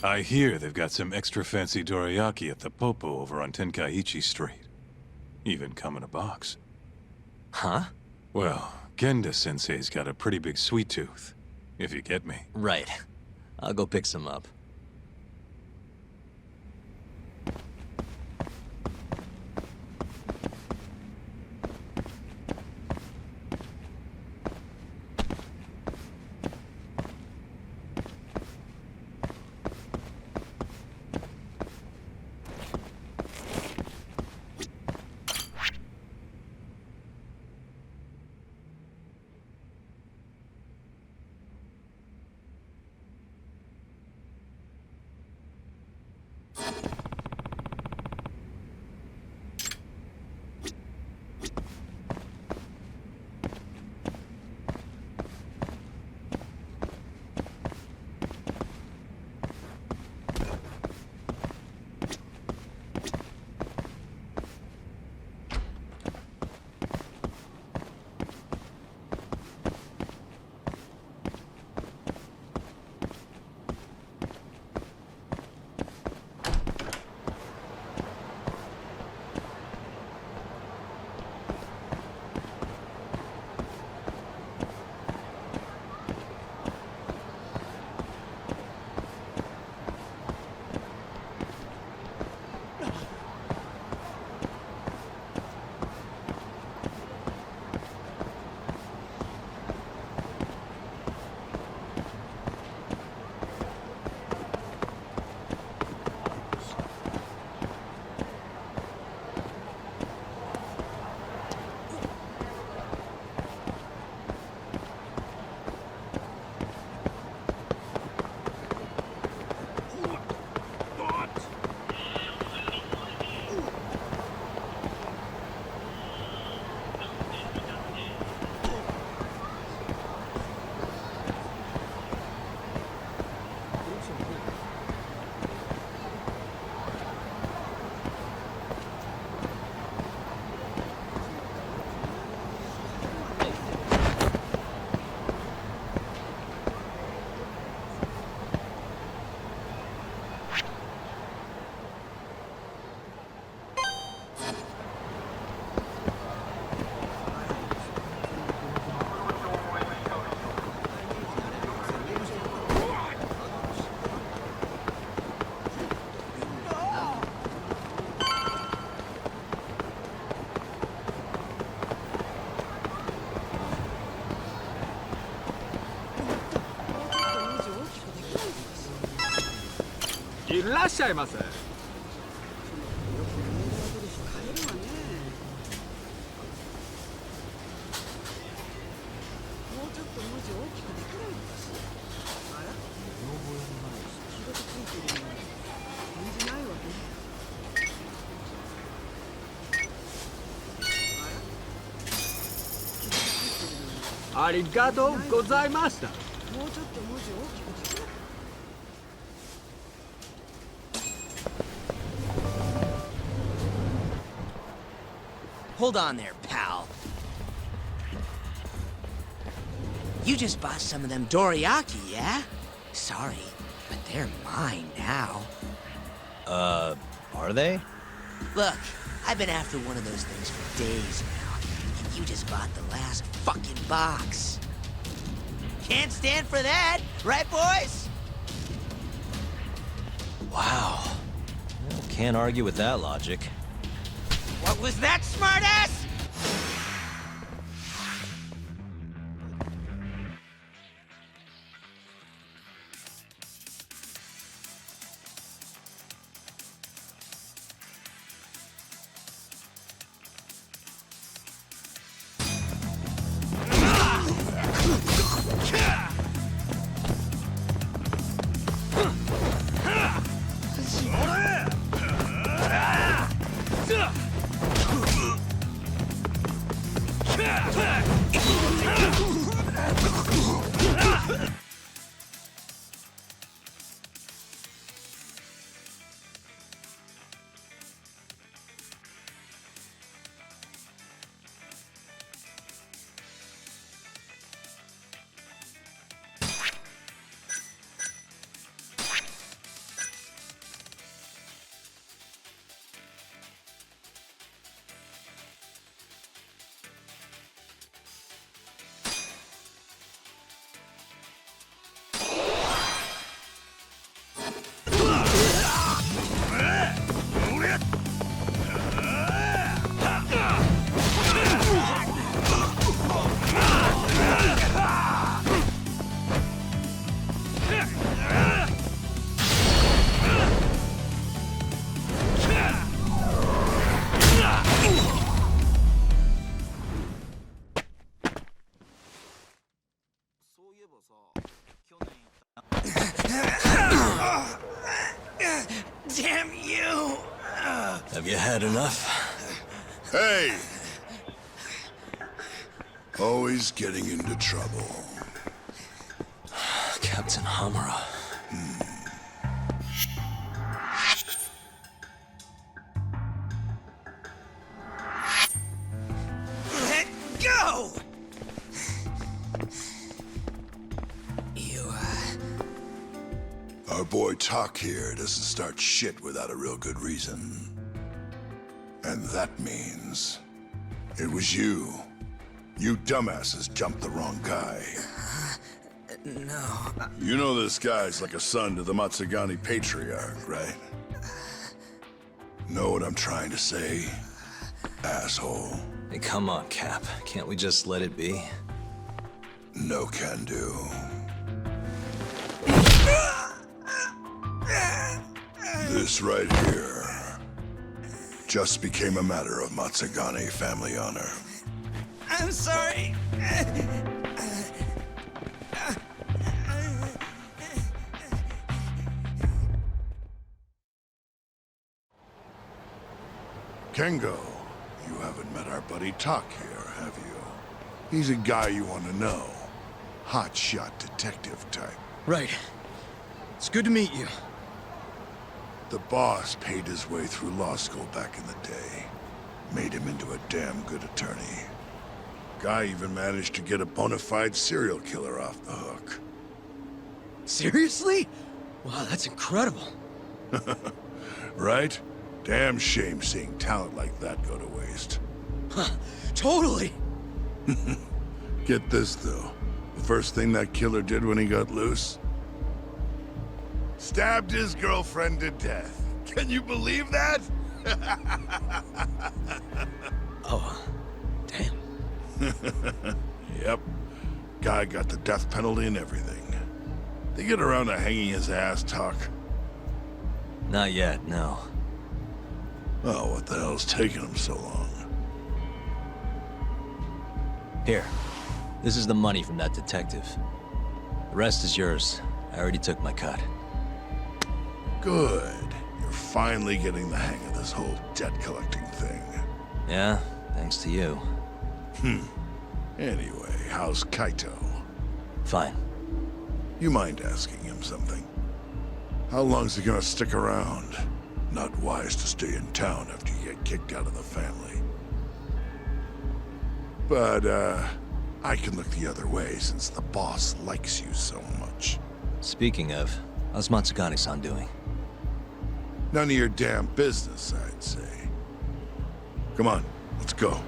I hear they've got some extra fancy dorayaki at the Popo over on Tenkaichi Street. Even come in a box. Huh? Well, Genda-sensei's got a pretty big sweet tooth, if you get me. Right. I'll go pick some up.いらっしゃいませ。ありがとうございました。もうちょっと文字を大きくできない。Hold on there, pal. You just bought some of them dorayaki, yeah? Sorry, but they're mine now. Are they? Look, I've been after one of those things for days now, and you just bought the last fucking box. Can't stand for that, right, boys? Wow. Well, can't argue with that logic. What was that, smartass? Have you had enough? Hey! Always getting into trouble. Captain Hamura. Let go! Our boy Talk here doesn't start shit without a real good reason. And that means... it was you. You dumbasses jumped the wrong guy. No. You know this guy's like a son to the Matsugani patriarch, right? Know what I'm trying to say? Asshole. Hey, come on, Cap. Can't we just let it be? No can do. This right here just became a matter of Matsugani family honor. I'm sorry. Kengo, you haven't met our buddy Talk here, have you? He's a guy you want to know. Hotshot detective type. Right. It's good to meet you. The boss paid his way through law school back in the day. Made him into a damn good attorney. Guy even managed to get a bona fide serial killer off the hook. Seriously? Wow, that's incredible. Right? Damn shame seeing talent like that go to waste. Huh, totally. Get this, though. The first thing that killer did when he got loose? Stabbed his girlfriend to death. Can you believe that? Oh, damn. Yep. Guy got the death penalty and everything. They get around to hanging his ass, Talk. Not yet, no. Oh, what the hell's taking him so long? Here. This is the money from that detective. The rest is yours. I already took my cut. Good. You're finally getting the hang of this whole debt-collecting thing. Yeah, thanks to you. Anyway, how's Kaito? Fine. You mind asking him something? How long's he gonna stick around? Not wise to stay in town after you get kicked out of the family. But, I can look the other way since the boss likes you so much. Speaking of, how's Matsugani-san doing? None of your damn business, I'd say. Come on, let's go.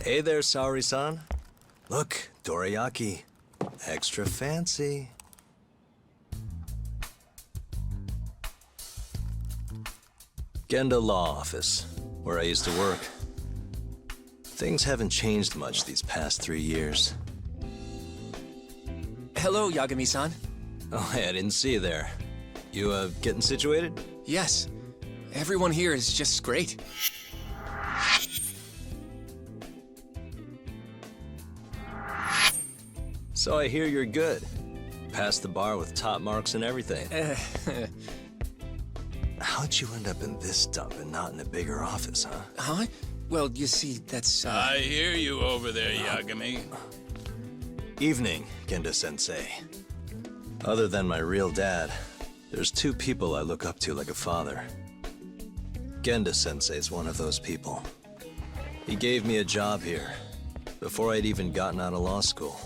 Hey there, Saori-san. Look, dorayaki. Extra fancy. Genda Law Office, where I used to work. Things haven't changed much these past 3 years. Hello, Yagami-san. Oh, hey, I didn't see you there. You, getting situated? Yes, everyone here is just great. So I hear you're good. Passed the bar with top marks and everything. How'd you end up in this dump and not in a bigger office, huh? Huh? Well, you see, that's, I hear you over there, Yagami. Evening, Genda-sensei. Other than my real dad, there's 2 people I look up to like a father. Genda-sensei's one of those people. He gave me a job here, before I'd even gotten out of law school.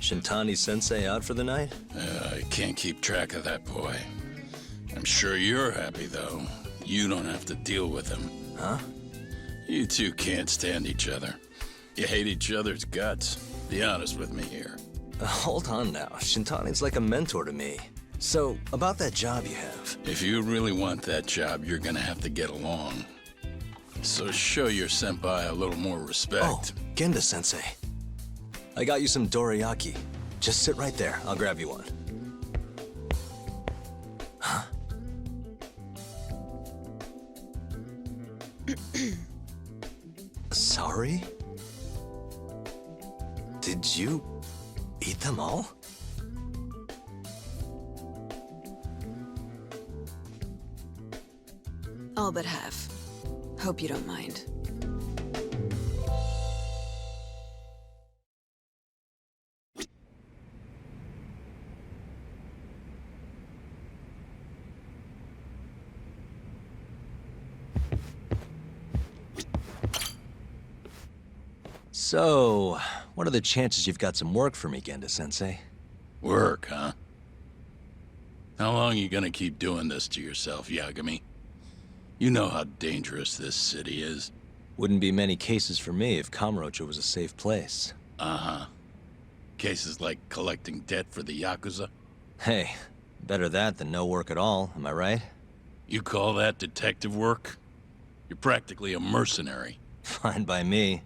Shintani-sensei out for the night? I can't keep track of that boy. I'm sure you're happy, though. You don't have to deal with him. Huh? You two can't stand each other. You hate each other's guts. Be honest with me here. Hold on now. Shintani's like a mentor to me. So, about that job you have. If you really want that job, you're gonna have to get along. So show your senpai a little more respect. Oh, Genda-sensei. I got you some dorayaki. Just sit right there. I'll grab you one. Huh? Sorry? Did you eat them all? All but half. Hope you don't mind. So, what are the chances you've got some work for me, Genda-sensei? Work, huh? How long you gonna keep doing this to yourself, Yagami? You know how dangerous this city is. Wouldn't be many cases for me if Kamurocho was a safe place. Uh-huh. Cases like collecting debt for the Yakuza? Hey, better that than no work at all, am I right? You call that detective work? You're practically a mercenary. Fine by me.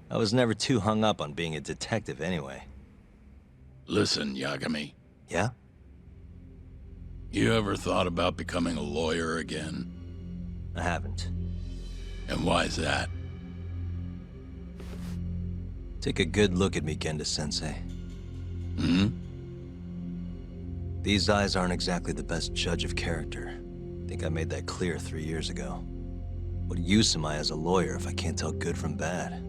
I was never too hung up on being a detective anyway. Listen, Yagami. Yeah? You ever thought about becoming a lawyer again? I haven't. And why's that? Take a good look at me, Genda-sensei. Hmm? These eyes aren't exactly the best judge of character. Think I made that clear 3 years ago. What use am I as a lawyer if I can't tell good from bad?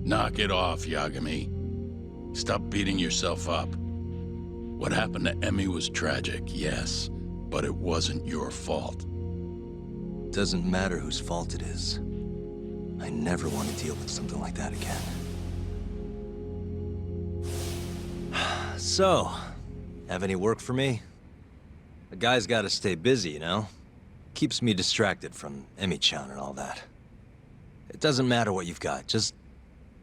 Knock it off, Yagami. Stop beating yourself up. What happened to Emmy was tragic, yes, but it wasn't your fault. Doesn't matter whose fault it is. I never want to deal with something like that again. So, have any work for me? A guy's gotta stay busy, you know? Keeps me distracted from Emmy-chan and all that. It doesn't matter what you've got, just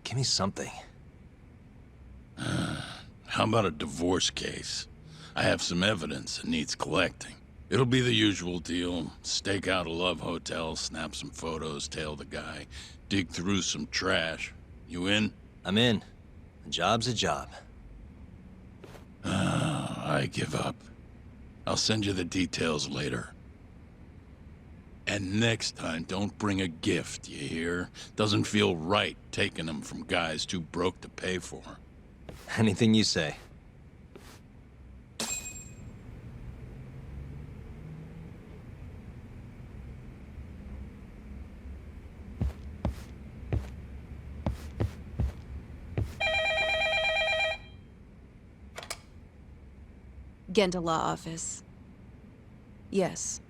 give me something. How about a divorce case? I have some evidence that needs collecting. It'll be the usual deal. Stake out a love hotel, snap some photos, tail the guy, dig through some trash. You in? I'm in. A job's a job. I give up. I'll send you the details later. And next time, don't bring a gift, you hear? Doesn't feel right taking them from guys too broke to pay for. Anything you say. Genda Law Office. Yes.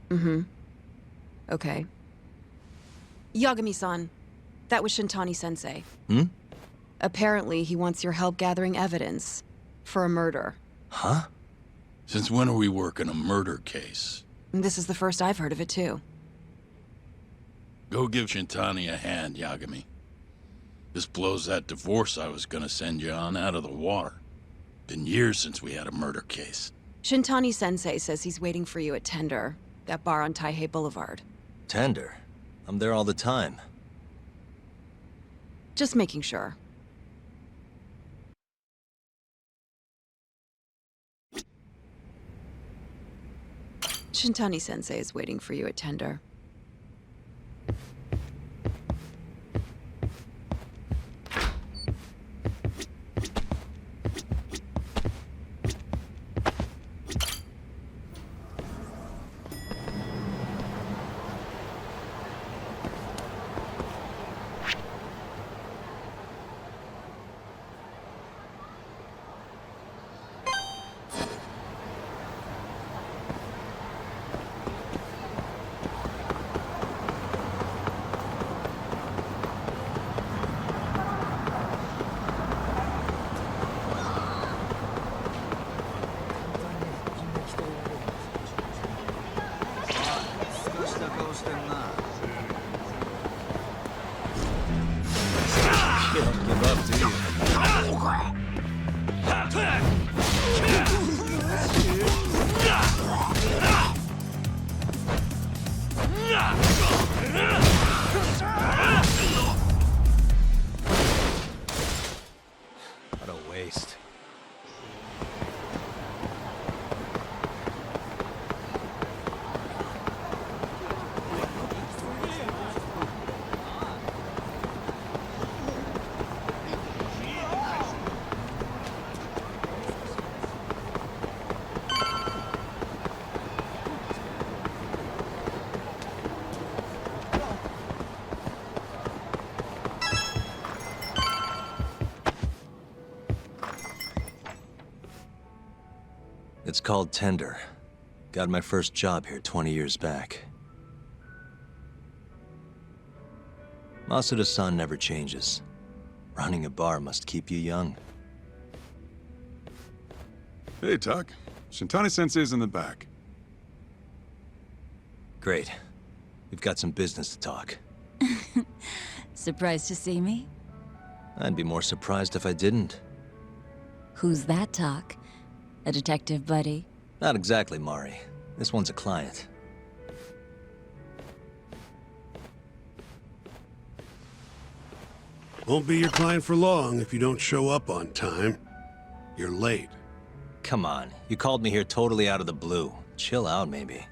Mm-hmm. Okay. Yagami-san, that was Shintani-sensei. Hmm? Apparently, he wants your help gathering evidence for a murder. Huh? Since when are we working a murder case? This is the first I've heard of it, too. Go give Shintani a hand, Yagami. This blows that divorce I was gonna send you on out of the water. Been years since we had a murder case. Shintani-sensei says he's waiting for you at Tender, that bar on Taihei Boulevard. Tender? I'm there all the time. Just making sure. Shintani-sensei is waiting for you at Tender. You don't give up, do you? What a waste. It's called Tender. Got my first job here 20 years back. Masuda-san never changes. Running a bar must keep you young. Hey, Tuck. Shintani-sensei's in the back. Great. We've got some business to talk. Surprised to see me? I'd be more surprised if I didn't. Who's that, Talk? A detective buddy? Not exactly, Mari. This one's a client. Won't be your client for long if you don't show up on time. You're late. Come on, you called me here totally out of the blue. Chill out, maybe.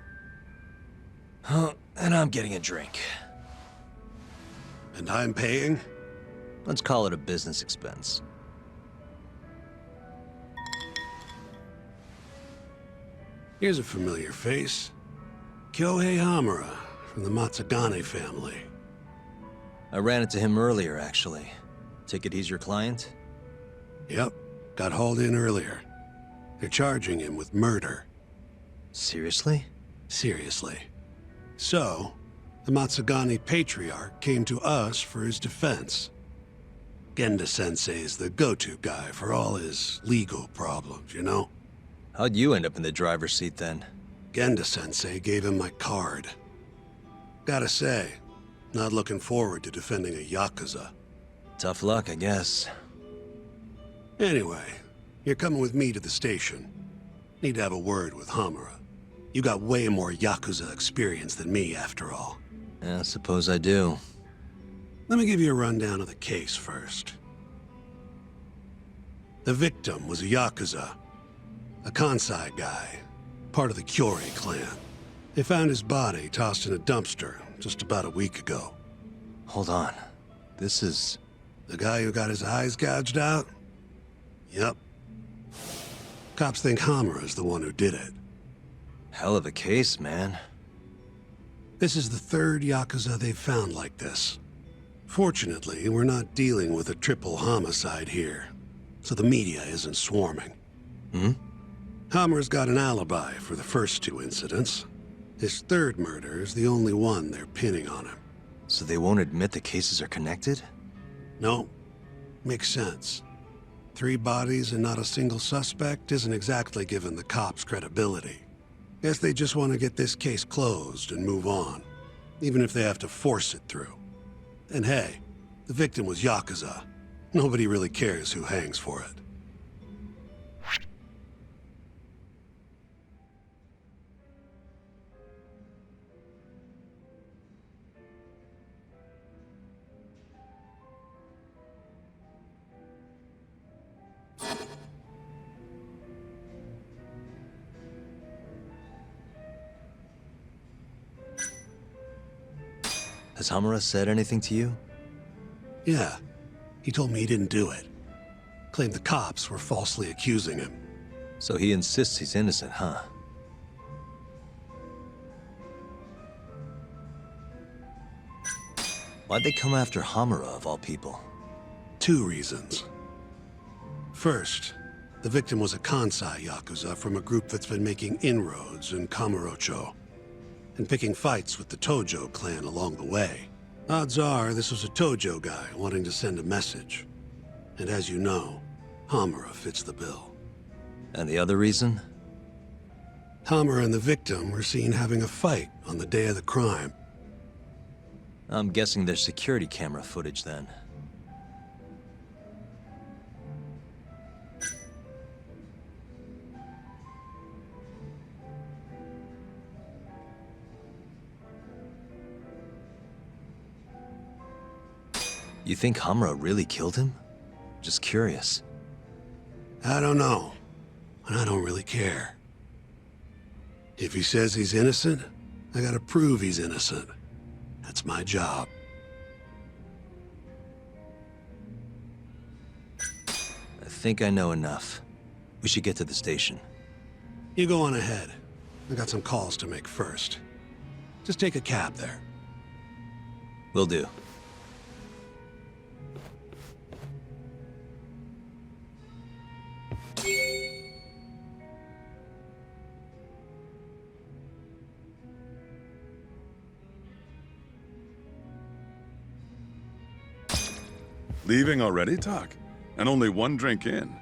Huh, and I'm getting a drink. And I'm paying? Let's call it a business expense. Here's a familiar face. Kyohei Hamura, from the Matsugane family. I ran into him earlier, actually. Take it he's your client? Yep, got hauled in earlier. They're charging him with murder. Seriously? Seriously. So, the Matsugane patriarch came to us for his defense. Genda-sensei's the go-to guy for all his legal problems, you know? How'd you end up in the driver's seat then? Genda-sensei gave him my card. Gotta say, not looking forward to defending a Yakuza. Tough luck, I guess. Anyway, you're coming with me to the station. Need to have a word with Hamura. You got way more Yakuza experience than me, after all. Yeah, suppose I do. Let me give you a rundown of the case first. The victim was a Yakuza. A Kansai guy, part of the Kyorei clan. They found his body tossed in a dumpster just about a week ago. Hold on. This is... The guy who got his eyes gouged out? Yep. Cops think Hamura's the one who did it. hell of a case, man. This is the third Yakuza they've found like this. Fortunately, we're not dealing with a triple homicide here, so the media isn't swarming. Hammer's got an alibi for the first two incidents. His third murder is the only one they're pinning on him. So they won't admit the cases are connected? No. Makes sense. 3 bodies and not a single suspect isn't exactly giving the cops credibility. Guess they just want to get this case closed and move on. even if they have to force it through. And hey, the victim was Yakuza. Nobody really cares who hangs for it. Has Hamura said anything to you? Yeah, he told me he didn't do it. Claimed the cops were falsely accusing him. So he insists he's innocent, huh? Why'd they come after Hamura, of all people? 2 reasons. First, the victim was a Kansai Yakuza from a group that's been making inroads in Kamurocho, and picking fights with the Tojo clan along the way. Odds are this was a Tojo guy wanting to send a message. And as you know, Hamura fits the bill. And the other reason? Hamura and the victim were seen having a fight on the day of the crime. I'm guessing there's security camera footage then. You think Hamura really killed him? Just curious. I don't know, and I don't really care. If he says he's innocent, I gotta prove he's innocent. That's my job. I think I know enough. We should get to the station. You go on ahead. I got some calls to make first. Just take a cab there. Will do. Leaving already, Talk? And only 1 drink in.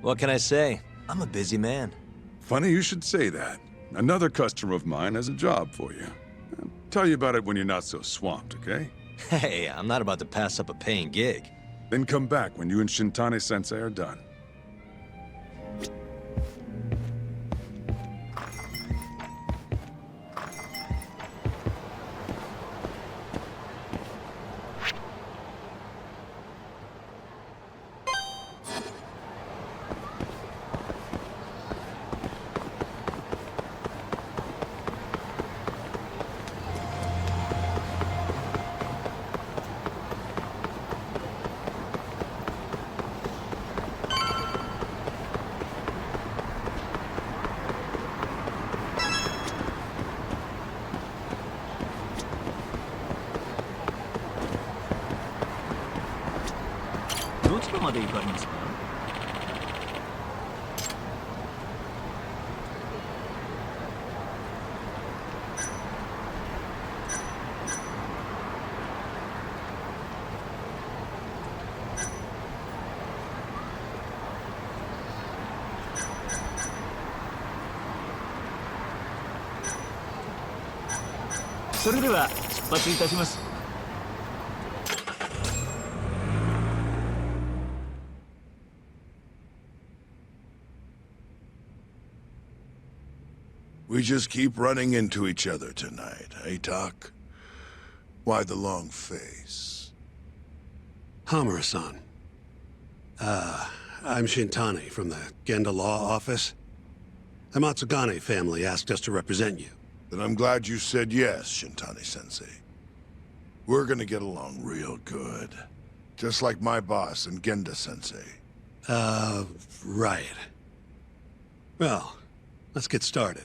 What can I say? I'm a busy man. Funny you should say that. Another customer of mine has a job for you. I'll tell you about it when you're not so swamped, okay? Hey, I'm not about to pass up a paying gig. Then come back when you and Shintani-sensei are done. We just keep running into each other tonight, eh, Doc? Why the long face? Hamura-san. I'm Shintani from the Genda Law Office. The Matsugane family asked us to represent you. Then I'm glad you said yes, Shintani-sensei. We're gonna get along real good. Just like my boss and Genda-sensei. Right. Well, let's get started.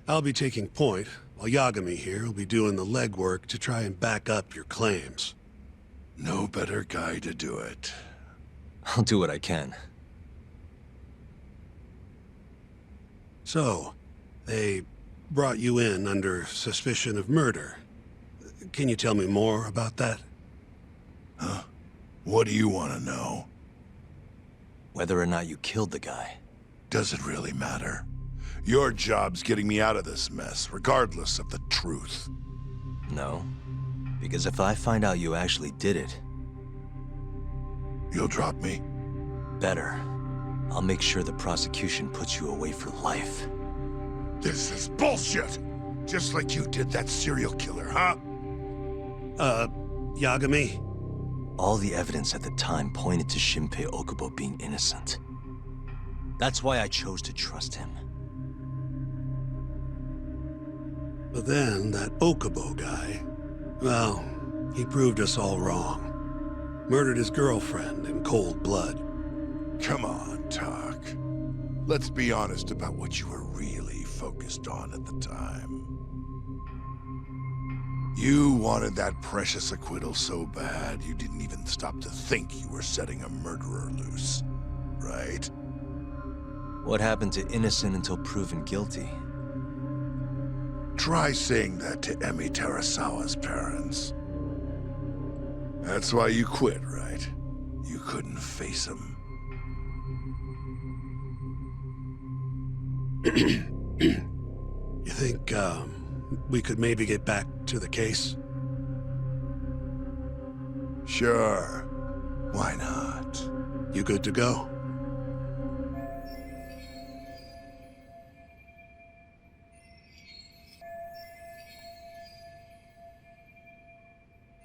I'll be taking point, while Yagami here will be doing the legwork to try and back up your claims. No better guy to do it. I'll do what I can. So, they brought you in under suspicion of murder. Can you tell me more about that? Huh? What do you want to know? Whether or not you killed the guy. Does it really matter? Your job's getting me out of this mess, regardless of the truth. No. Because if I find out you actually did it, You'll drop me? better. I'll make sure the prosecution puts you away for life. This is bullshit! Just like you did that serial killer, huh? Yagami? All the evidence at the time pointed to Shinpei Okubo being innocent. That's why I chose to trust him. But then, that Okubo guy, well, he proved us all wrong. Murdered his girlfriend in cold blood. Come on, Talk. Let's be honest about what you were really focused on at the time. You wanted that precious acquittal so bad, you didn't even stop to think you were setting a murderer loose. Right? What happened to innocent until proven guilty? Try saying that to Emi Terasawa's parents. That's why you quit, right? You couldn't face him. You think, we could maybe get back to the case? Sure. Why not? You good to go?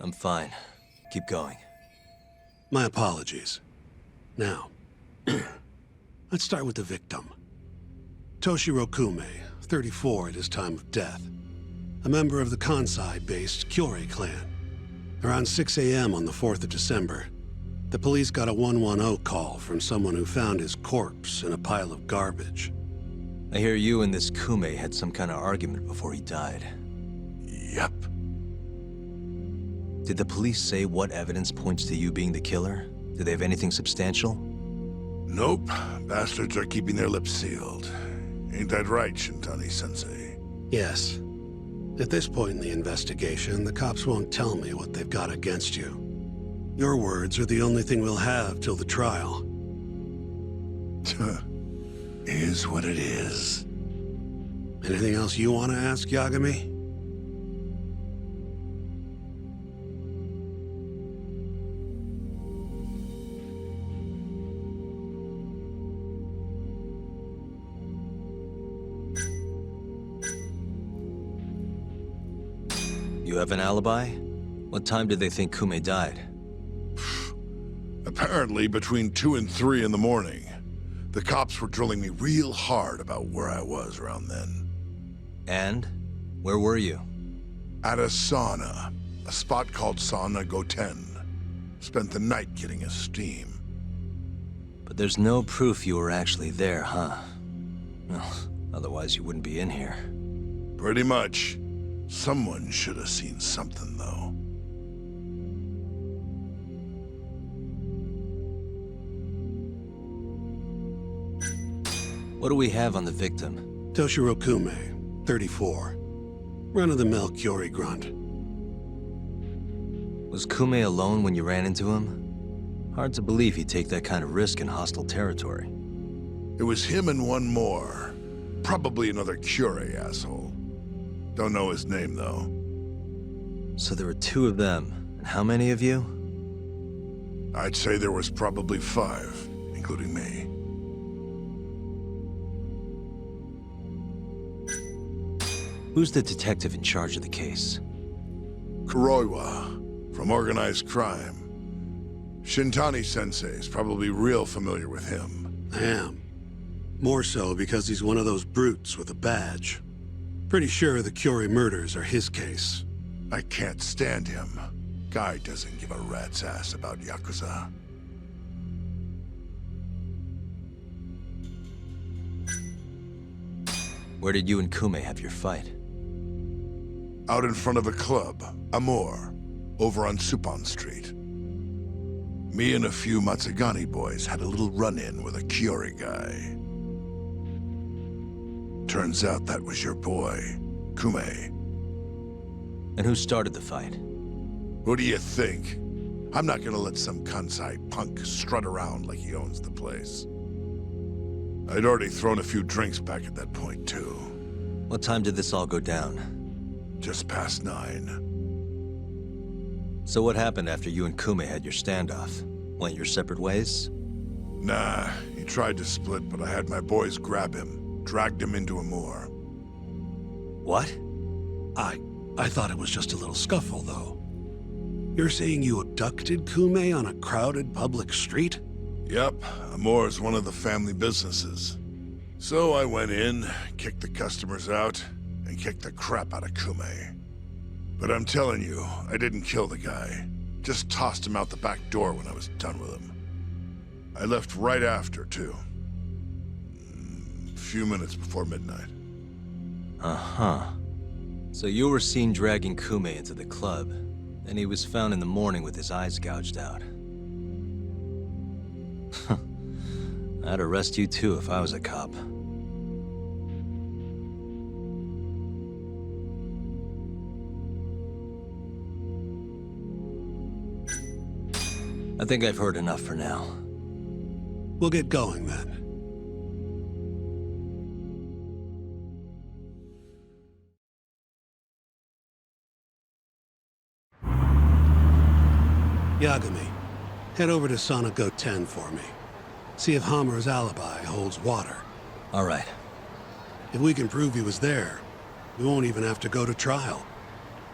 I'm fine. Keep going. My apologies. Now, let's start with the victim. Toshiro Kume, 34 at his time of death. A member of the Kansai-based Kyorei clan. Around 6 a.m. on the 4th of December, the police got a 110 call from someone who found his corpse in a pile of garbage. I hear you and this Kume had some kind of argument before he died. Yep. Did the police say what evidence points to you being the killer? Did they have anything substantial? Nope. Bastards are keeping their lips sealed. Ain't that right, Shintani-sensei? Yes. At this point in the investigation, the cops won't tell me what they've got against you. Your words are the only thing we'll have till the trial. Is what it is. Anything else you want to ask, Yagami? You have an alibi? What time did they think Kume died? Apparently between 2 and 3 in the morning. The cops were drilling me real hard about where I was around then. And? Where were you? At a sauna. A spot called Sauna Goten. Spent the night getting a steam. But there's no proof you were actually there, huh? Well, otherwise you wouldn't be in here. Pretty much. Someone should have seen something, though. What do we have on the victim? Toshiro Kume, 34. Run-of-the-mill Kyorei grunt. Was Kume alone when you ran into him? Hard to believe he'd take that kind of risk in hostile territory. It was him and one more. Probably another Kyorei asshole. Don't know his name, though. So there were 2 of them. And how many of you? I'd say there was probably 5, including me. Who's the detective in charge of the case? Kuroiwa, from Organized Crime. Shintani-sensei is probably real familiar with him. I am. More so because he's one of those brutes with a badge. Pretty sure the Kyorei murders are his case. I can't stand him. Guy doesn't give a rat's ass about Yakuza. Where did you and Kume have your fight? Out in front of a club, Amor, over on Supon Street. Me and a few Matsugani boys had a little run-in with a Kyorei guy. Turns out that was your boy, Kume. And who started the fight? Who do you think? I'm not gonna let some Kansai punk strut around like he owns the place. I'd already thrown a few drinks back at that point, too. What time did this all go down? Just past 9. So what happened after you and Kume had your standoff? Went your separate ways? Nah, he tried to split, but I had my boys grab him, dragged him into a moor. What? I thought it was just a little scuffle, though. You're saying you abducted Kume on a crowded public street? Yep, a moor is one of the family businesses. So I went in, kicked the customers out, and kicked the crap out of Kume. But I'm telling you, I didn't kill the guy. Just tossed him out the back door when I was done with him. I left right after, too. A few minutes before midnight. Uh-huh. So you were seen dragging Kume into the club, and he was found in the morning with his eyes gouged out. I'd arrest you too if I was a cop. I think I've heard enough for now. We'll get going then. Yagami, head over to Sonico 10 for me. See if Hamura's alibi holds water. All right. If we can prove he was there, we won't even have to go to trial.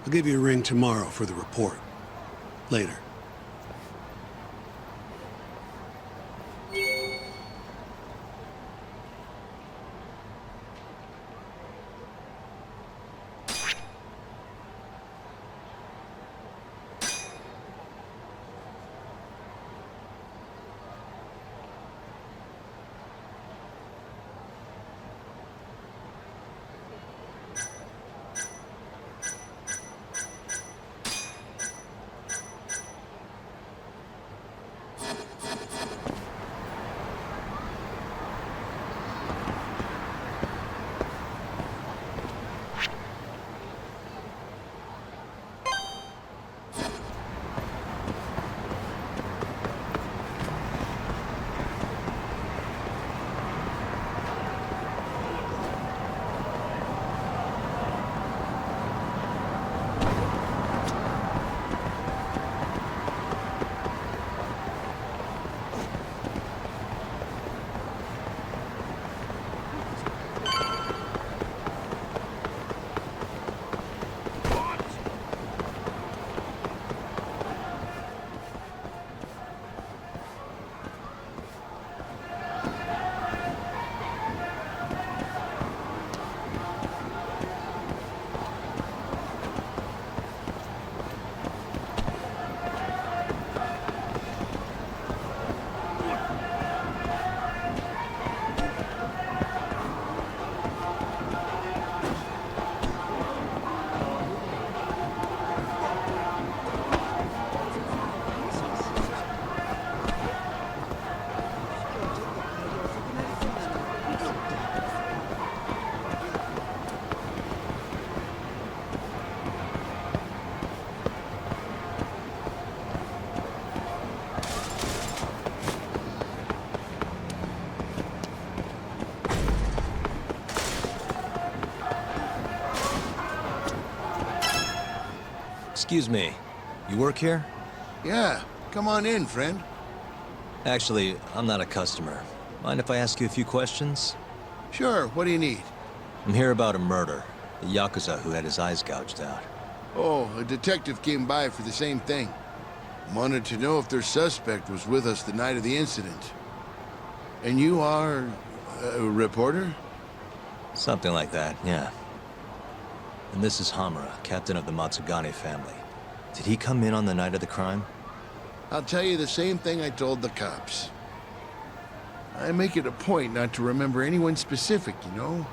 I'll give you a ring tomorrow for the report. Later. Excuse me, you work here? Yeah, come on in, friend. Actually, I'm not a customer. Mind if I ask you a few questions? Sure, what do you need? I'm here about a murder. The Yakuza who had his eyes gouged out. Oh, a detective came by for the same thing. Wanted to know if their suspect was with us the night of the incident. And you are a reporter? Something like that, yeah. And this is Hamura, captain of the Matsugane family. Did he come in on the night of the crime? I'll tell you the same thing I told the cops. I make it a point not to remember anyone specific, you know?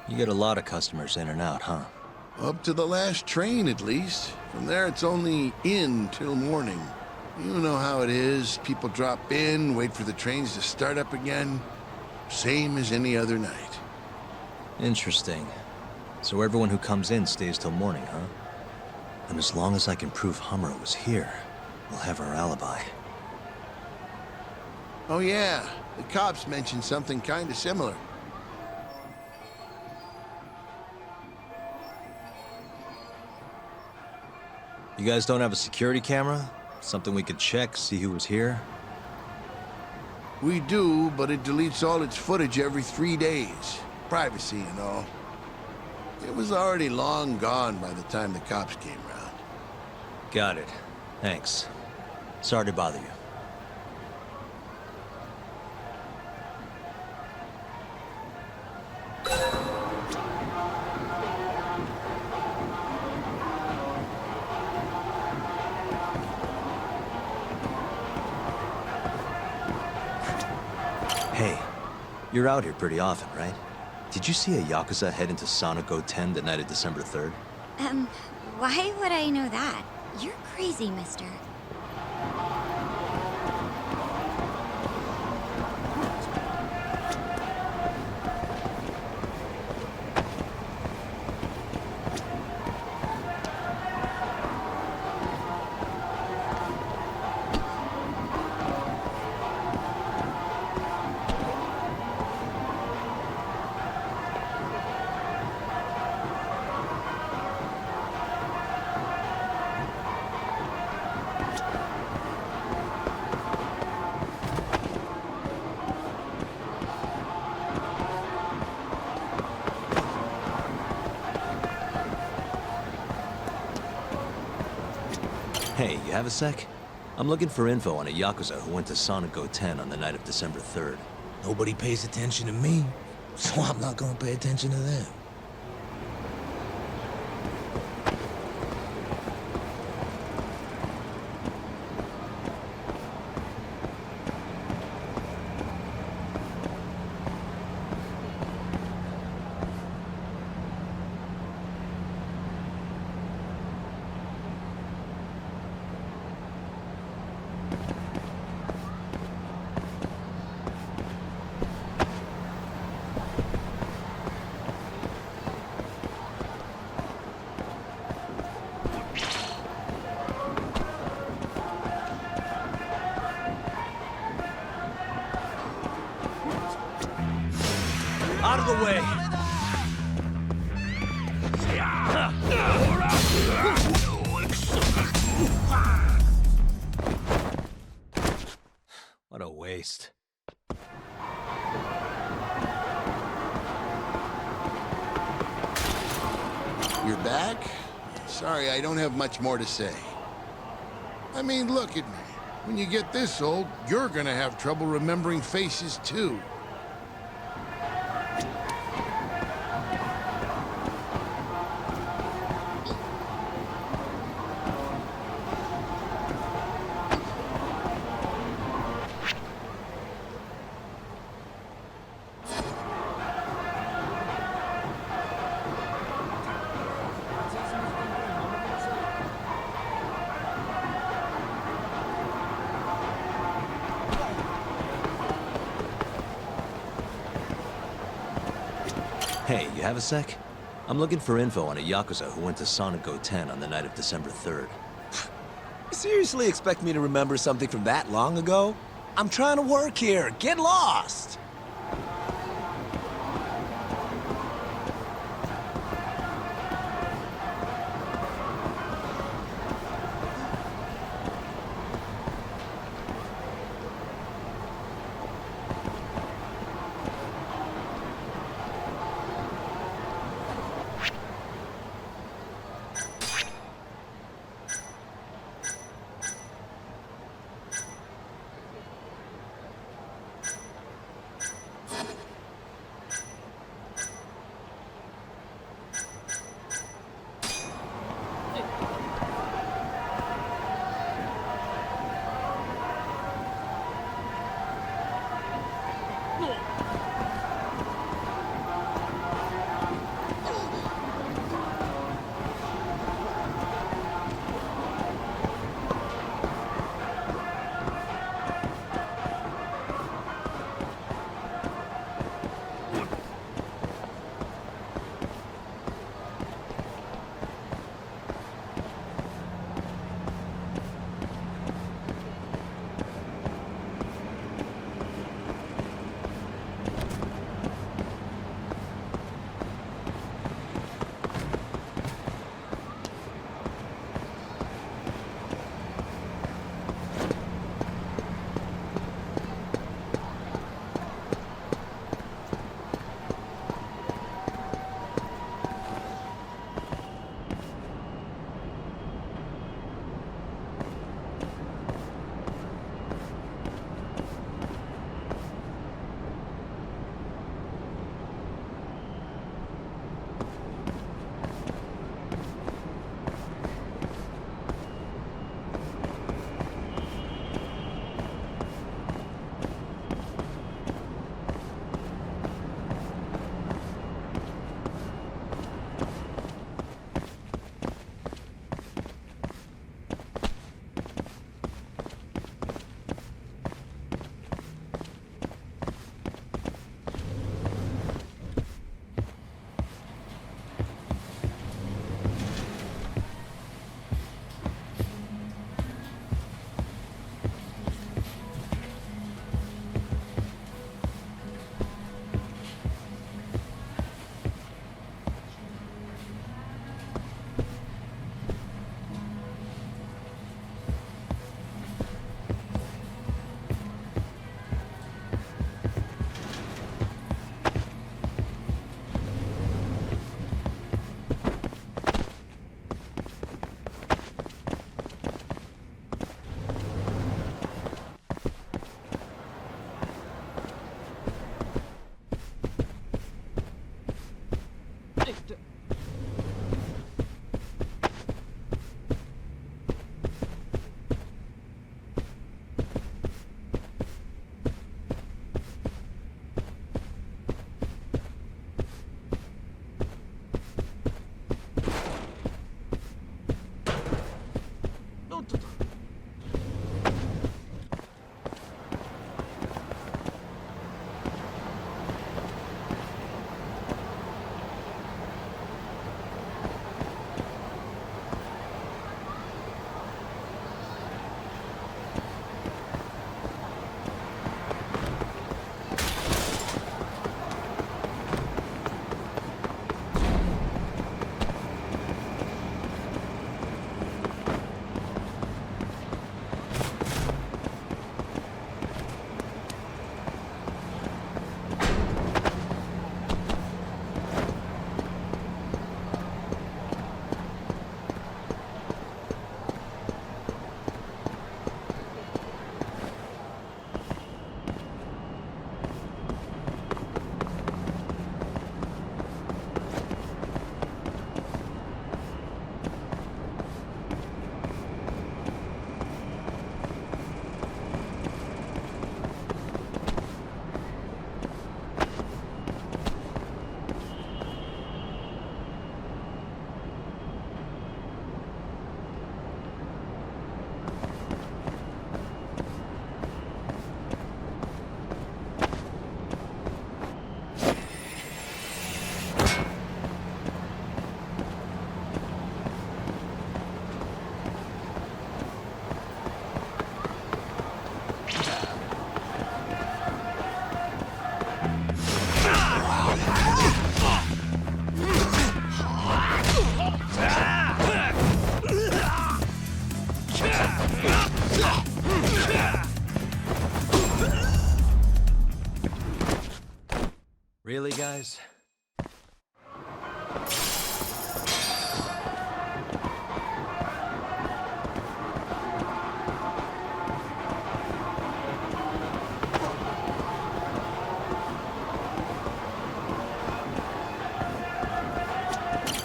You get a lot of customers in and out, huh? Up to the last train, at least. From there, it's only in till morning. You know how it is. People drop in, wait for the trains to start up again. Same as any other night. Interesting. So everyone who comes in stays till morning, huh? And as long as I can prove Hamura was here, we'll have our alibi. Oh yeah, the cops mentioned something kinda similar. You guys don't have a security camera? Something we could check, see who was here? We do, but it deletes all its footage every 3 days. Privacy and all. It was already long gone by the time the cops came round. Got it. Thanks. Sorry to bother you. Hey, you're out here pretty often, right? Did you see a Yakuza head into Sonic 010 the night of December 3rd? Why would I know that? You're crazy, mister. Hey, you have a sec? I'm looking for info on a Yakuza who went to Sonic 010 on the night of December 3rd. Nobody pays attention to me, so I'm not gonna pay attention to them. Out of the way! What a waste. You're back? Sorry, I don't have much more to say. I mean, look at me. When you get this old, you're gonna have trouble remembering faces, too. Hey, you have a sec? I'm looking for info on a Yakuza who went to Sonic 010 on the night of December 3rd. You seriously expect me to remember something from that long ago? I'm trying to work here. Get lost!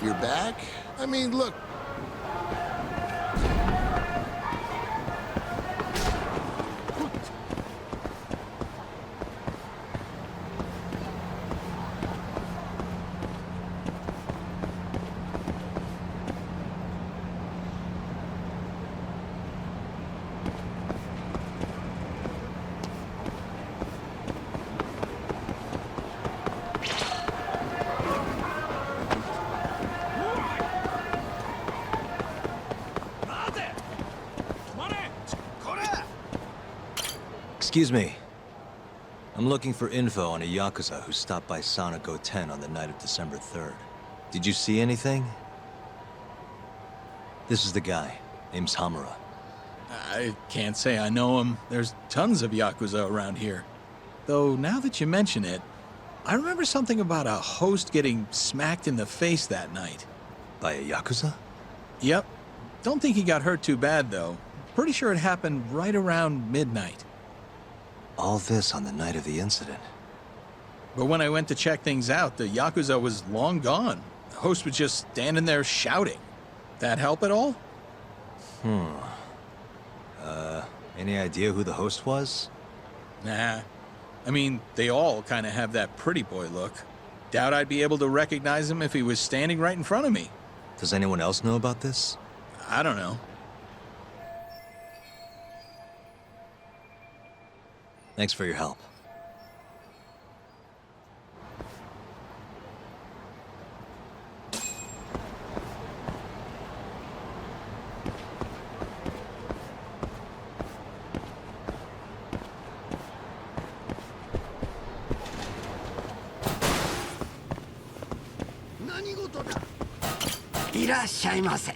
You're back? I mean, look. Excuse me. I'm looking for info on a Yakuza who stopped by Sonic 10 on the night of December 3rd. Did you see anything? This is the guy. Name's Hamura. I can't say I know him. There's tons of Yakuza around here. Though, now that you mention it, I remember something about a host getting smacked in the face that night. By a Yakuza? Yep. Don't think he got hurt too bad, though. Pretty sure it happened right around midnight. All this on the night of the incident. But when I went to check things out, the Yakuza was long gone. The host was just standing there shouting. That help at all? Any idea who the host was? Nah. I mean, they all kind of have that pretty boy look. Doubt I'd be able to recognize him if he was standing right in front of me. Does anyone else know about this? I don't know. Thanks for your help.いらっしゃいませ。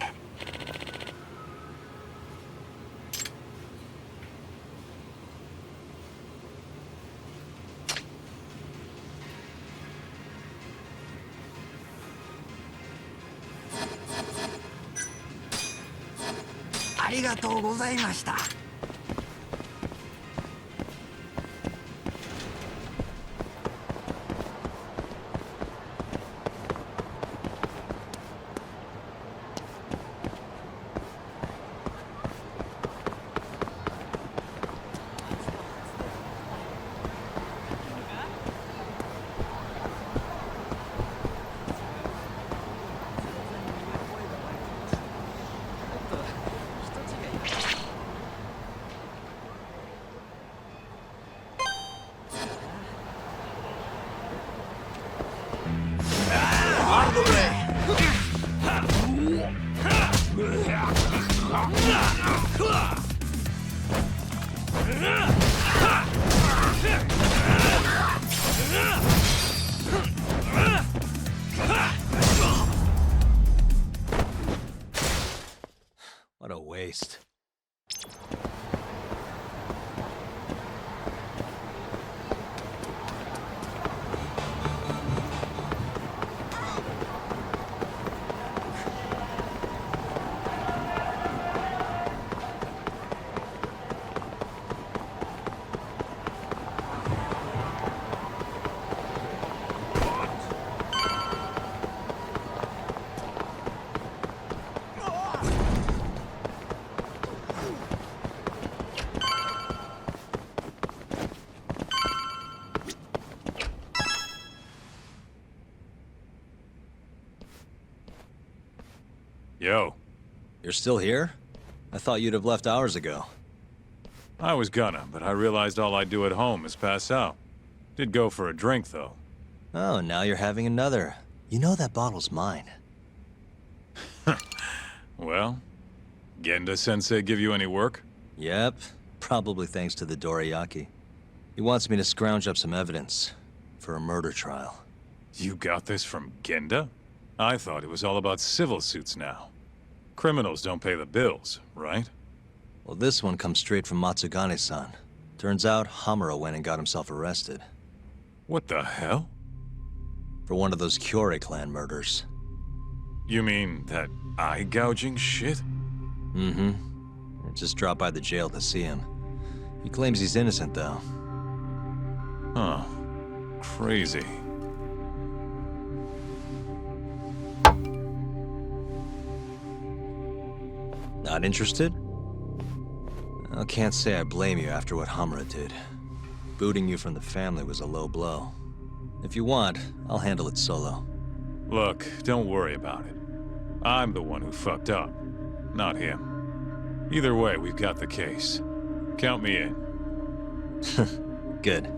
ありがとうございました。What a waste. Yo. You're still here? I thought you'd have left hours ago. I was gonna, but I realized all I do at home is pass out. Did go for a drink, though. Oh, now you're having another. You know that bottle's mine. Well, Genda-sensei give you any work? Yep, probably thanks to the Dorayaki. He wants me to scrounge up some evidence for a murder trial. You got this from Genda? I thought it was all about civil suits now. Criminals don't pay the bills, right? Well, this one comes straight from Matsugane-san. Turns out Hamura went and got himself arrested. What the hell? For one of those Kyorei clan murders. You mean that eye-gouging shit? Mm-hmm. I just dropped by the jail to see him. He claims he's innocent, though. Huh. Crazy. Not interested? I can't say I blame you after what Hamra did. Booting you from the family was a low blow. If you want, I'll handle it solo. Look, don't worry about it. I'm the one who fucked up, not him. Either way, we've got the case. Count me in. Good.